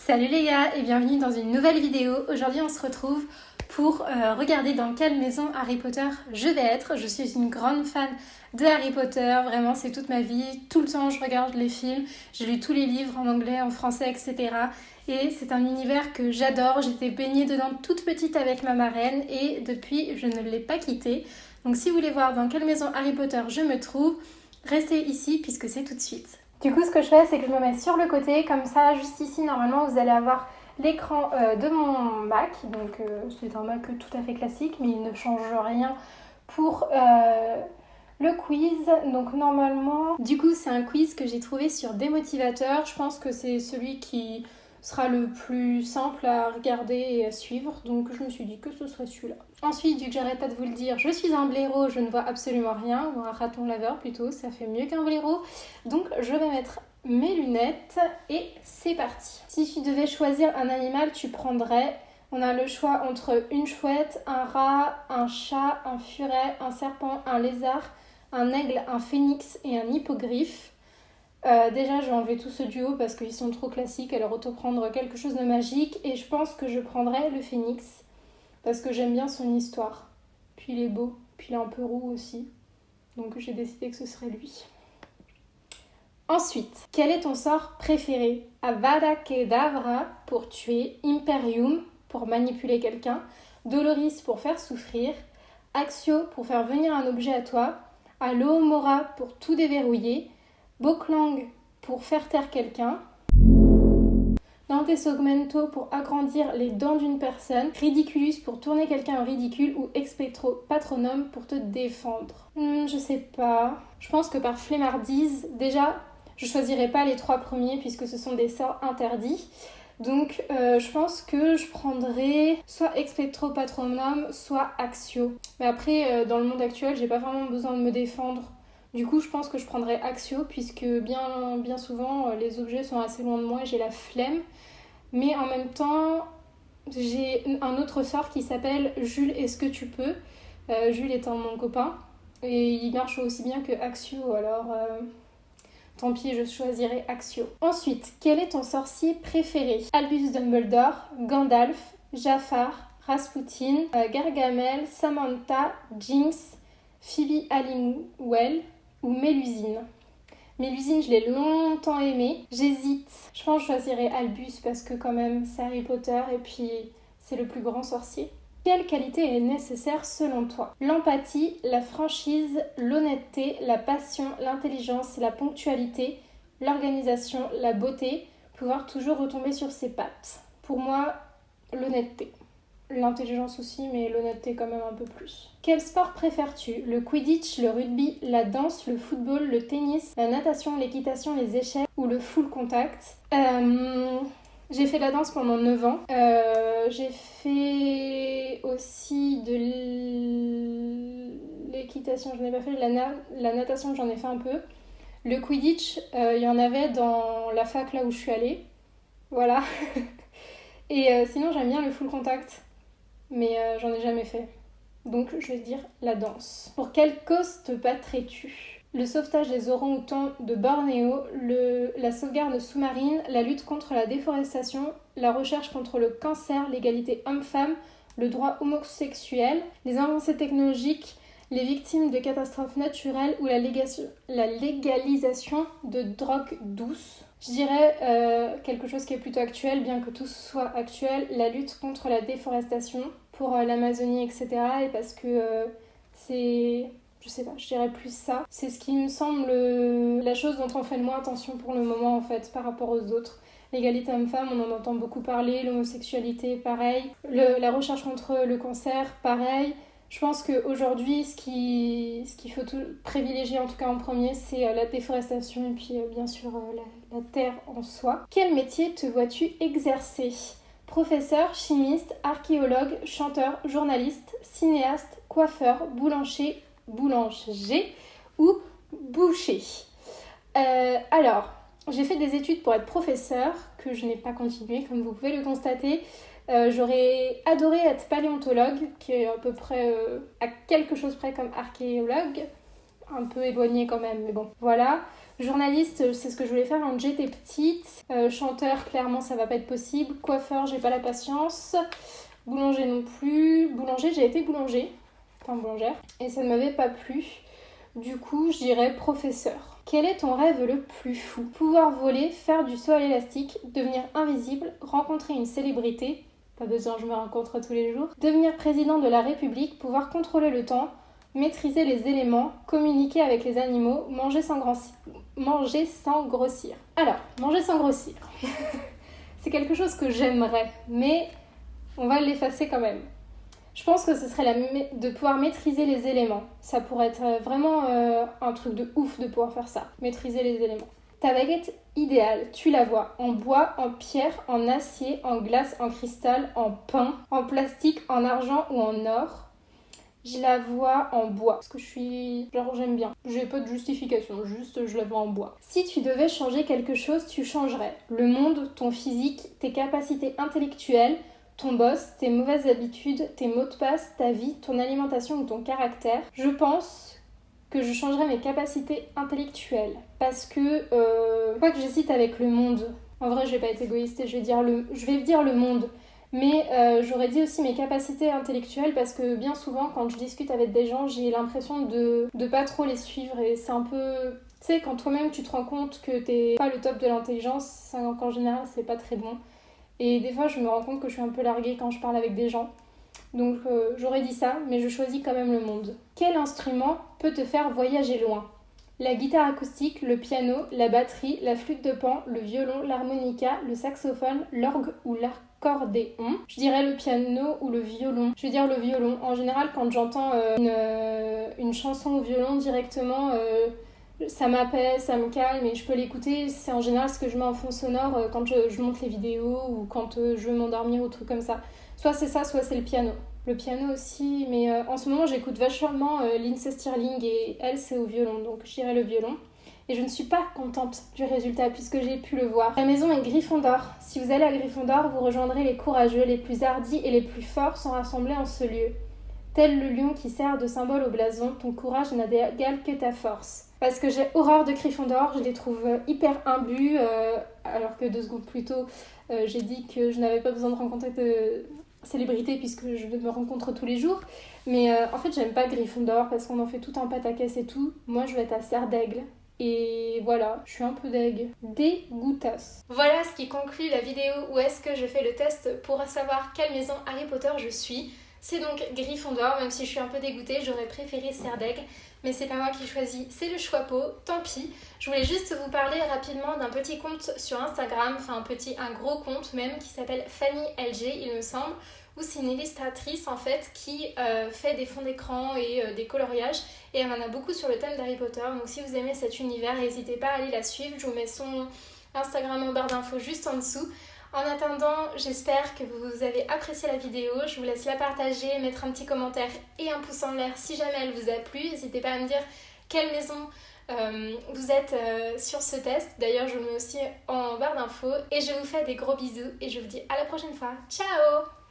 Salut les gars et bienvenue dans une nouvelle vidéo. Aujourd'hui on se retrouve pour regarder dans quelle maison Harry Potter je vais être. Je suis une grande fan de Harry Potter, vraiment c'est toute ma vie. Tout le temps je regarde les films, j'ai lu tous les livres en anglais, en français, etc. Et c'est un univers que j'adore, j'étais baignée dedans toute petite avec ma marraine et depuis je ne l'ai pas quitté. Donc si vous voulez voir dans quelle maison Harry Potter je me trouve, restez ici puisque c'est tout de suite. Du coup, ce que je fais, c'est que je me mets sur le côté, comme ça, juste ici, normalement, vous allez avoir l'écran de mon Mac. Donc, c'est un Mac tout à fait classique, mais il ne change rien pour le quiz. Donc, normalement, du coup, c'est un quiz que j'ai trouvé sur Démotivateur. Je pense que c'est celui qui sera le plus simple à regarder et à suivre. Donc, je me suis dit que ce serait celui-là. Ensuite, vu que j'arrête pas de vous le dire, je suis un blaireau, je ne vois absolument rien, ou un raton laveur plutôt, ça fait mieux qu'un blaireau. Donc je vais mettre mes lunettes et c'est parti. Si tu devais choisir un animal, tu prendrais, on a le choix entre une chouette, un rat, un chat, un furet, un serpent, un lézard, un aigle, un phénix et un hippogriffe. Déjà, je vais enlever tout ce duo parce qu'ils sont trop classiques, alors autant prendre quelque chose de magique et je pense que je prendrais le phénix. Parce que j'aime bien son histoire. Puis il est beau, puis il est un peu roux aussi. Donc j'ai décidé que ce serait lui. Ensuite, quel est ton sort préféré? Avada Kedavra pour tuer, Imperium pour manipuler quelqu'un, Doloris pour faire souffrir, Axio pour faire venir un objet à toi, Alohomora pour tout déverrouiller, Boklang pour faire taire quelqu'un, Dantes Augmento pour agrandir les dents d'une personne, Ridiculus pour tourner quelqu'un en ridicule ou Expectro Patronum pour te défendre. Je sais pas. Je pense que par flemmardise, déjà, je choisirais pas les 3 premiers puisque ce sont des sorts interdits. Donc je pense que je prendrais soit Expectro Patronum, soit Axio. Mais après, dans le monde actuel, j'ai pas vraiment besoin de me défendre. Du coup, je pense que je prendrais Axio puisque bien souvent, les objets sont assez loin de moi et j'ai la flemme. Mais en même temps, j'ai un autre sort qui s'appelle Jules, est-ce que tu peux? Jules étant mon copain. Et il marche aussi bien que Axio, alors tant pis, je choisirai Axio. Ensuite, quel est ton sorcier préféré? Albus Dumbledore, Gandalf, Jafar, Rasputin, Gargamel, Samantha, Jinx, Phoebe Halliwell ou Mélusine. Mélusine, je l'ai longtemps aimé. J'hésite. Je pense que je choisirais Albus parce que quand même c'est Harry Potter et puis c'est le plus grand sorcier. Quelle qualité est nécessaire selon toi? L'empathie, la franchise, l'honnêteté, la passion, l'intelligence, la ponctualité, l'organisation, la beauté, pouvoir toujours retomber sur ses pattes. Pour moi, l'honnêteté. L'intelligence aussi, mais l'honnêteté quand même un peu plus. Quel sport préfères-tu? Le quidditch, le rugby, la danse, le football, le tennis, la natation, l'équitation, les échecs ou le full contact? J'ai fait de la danse pendant 9 ans. J'ai fait aussi de l'équitation, je n'ai pas fait. La natation, j'en ai fait un peu. Le quidditch, il y en avait dans la fac là où je suis allée. Voilà. Et sinon, j'aime bien le full contact. Mais j'en ai jamais fait. Donc je vais dire la danse. Pour quelle cause te battrais-tu? Le sauvetage des orang-outans de Bornéo, la sauvegarde sous-marine, la lutte contre la déforestation, la recherche contre le cancer, l'égalité homme-femme, le droit homosexuel, les avancées technologiques, les victimes de catastrophes naturelles ou la légalisation de drogues douces. Je dirais quelque chose qui est plutôt actuel, bien que tout soit actuel, la lutte contre la déforestation pour l'Amazonie, etc. Et parce que c'est... Je sais pas, je dirais plus ça. C'est ce qui me semble la chose dont on fait le moins attention pour le moment, en fait, par rapport aux autres. L'égalité homme-femme, on en entend beaucoup parler, l'homosexualité, pareil. La recherche contre le cancer, pareil. Je pense qu'aujourd'hui, ce qu'il faut privilégier, en tout cas en premier, c'est la déforestation et puis bien sûr la terre en soi. Quel métier te vois-tu exercer? Professeur, chimiste, archéologue, chanteur, journaliste, cinéaste, coiffeur, boulanger ou boucher. Alors, j'ai fait des études pour être professeur, que je n'ai pas continué, comme vous pouvez le constater. J'aurais adoré être paléontologue, qui est à peu près à quelque chose près comme archéologue, un peu éloigné quand même, mais bon, voilà. Journaliste, c'est ce que je voulais faire quand j'étais petite. Chanteur, clairement, ça va pas être possible. Coiffeur, j'ai pas la patience. Boulanger non plus. Boulanger, j'ai été boulangère. Et ça ne m'avait pas plu. Du coup, je dirais professeur. Quel est ton rêve le plus fou? Pouvoir voler, faire du saut à l'élastique, devenir invisible, rencontrer une célébrité, pas besoin, je me rencontre tous les jours, devenir président de la République, pouvoir contrôler le temps, maîtriser les éléments, communiquer avec les animaux, manger sans grossir. Alors, manger sans grossir, c'est quelque chose que j'aimerais, mais on va l'effacer quand même. Je pense que ce serait de pouvoir maîtriser les éléments. Ça pourrait être vraiment un truc de ouf de pouvoir faire ça, maîtriser les éléments. Ta baguette idéale, tu la vois en bois, en pierre, en acier, en glace, en cristal, en pain, en plastique, en argent ou en or. Je la vois en bois, parce que j'aime bien. J'ai pas de justification, juste je la vois en bois. Si tu devais changer quelque chose, tu changerais le monde, ton physique, tes capacités intellectuelles, ton boss, tes mauvaises habitudes, tes mots de passe, ta vie, ton alimentation ou ton caractère. Je pense que je changerais mes capacités intellectuelles. Parce que, quoi que j'hésite avec le monde. En vrai, je vais pas être égoïste et je vais dire le monde. Mais j'aurais dit aussi mes capacités intellectuelles parce que bien souvent, quand je discute avec des gens, j'ai l'impression de pas trop les suivre. Et c'est un peu... Tu sais, quand toi-même tu te rends compte que t'es pas le top de l'intelligence, en général, c'est pas très bon. Et des fois, je me rends compte que je suis un peu larguée quand je parle avec des gens. Donc j'aurais dit ça, mais je choisis quand même le monde. Quel instrument peut te faire voyager loin? La guitare acoustique, le piano, la batterie, la flûte de pan, le violon, l'harmonica, le saxophone, l'orgue ou l'accordéon. Je dirais le piano ou le violon. Je vais dire le violon. En général, quand j'entends une chanson au violon directement... ça m'apaise, ça me calme et je peux l'écouter. C'est en général ce que je mets en fond sonore quand je monte les vidéos ou quand je veux m'endormir ou trucs comme ça. Soit c'est ça, soit c'est le piano. Le piano aussi, mais en ce moment j'écoute vachement Lindsey Stirling et elle c'est au violon, donc je dirais le violon. Et je ne suis pas contente du résultat puisque j'ai pu le voir. La maison est Gryffondor. Si vous allez à Gryffondor, vous rejoindrez les courageux, les plus hardis et les plus forts sont rassemblés en ce lieu. Tel le lion qui sert de symbole au blason, ton courage n'a d'égal que ta force. Parce que j'ai horreur de Gryffondor, je les trouve hyper imbus, alors que 2 secondes plus tôt, j'ai dit que je n'avais pas besoin de rencontrer de célébrités puisque je me rencontre tous les jours. Mais en fait, j'aime pas Gryffondor parce qu'on en fait tout un pataquès et tout. Moi, je vais être à Serre d'Aigle. Et voilà, je suis un peu dégoûtasse. Voilà ce qui conclut la vidéo où est-ce que je fais le test pour savoir quelle maison Harry Potter je suis. C'est donc Gryffondor, même si je suis un peu dégoûtée, j'aurais préféré Serre d'Aigle. Mais c'est pas moi qui choisis, c'est le choix pot, tant pis. Je voulais juste vous parler rapidement d'un petit compte sur Instagram, enfin un gros compte même, qui s'appelle Fanny LG, il me semble, où c'est une illustratrice en fait qui fait des fonds d'écran et des coloriages. Et elle en a beaucoup sur le thème d'Harry Potter, donc si vous aimez cet univers, n'hésitez pas à aller la suivre. Je vous mets son Instagram en barre d'infos juste en dessous. En attendant, j'espère que vous avez apprécié la vidéo. Je vous laisse la partager, mettre un petit commentaire et un pouce en l'air si jamais elle vous a plu. N'hésitez pas à me dire quelle maison vous êtes sur ce test. D'ailleurs, je vous mets aussi en barre d'infos. Et je vous fais des gros bisous et je vous dis à la prochaine fois. Ciao!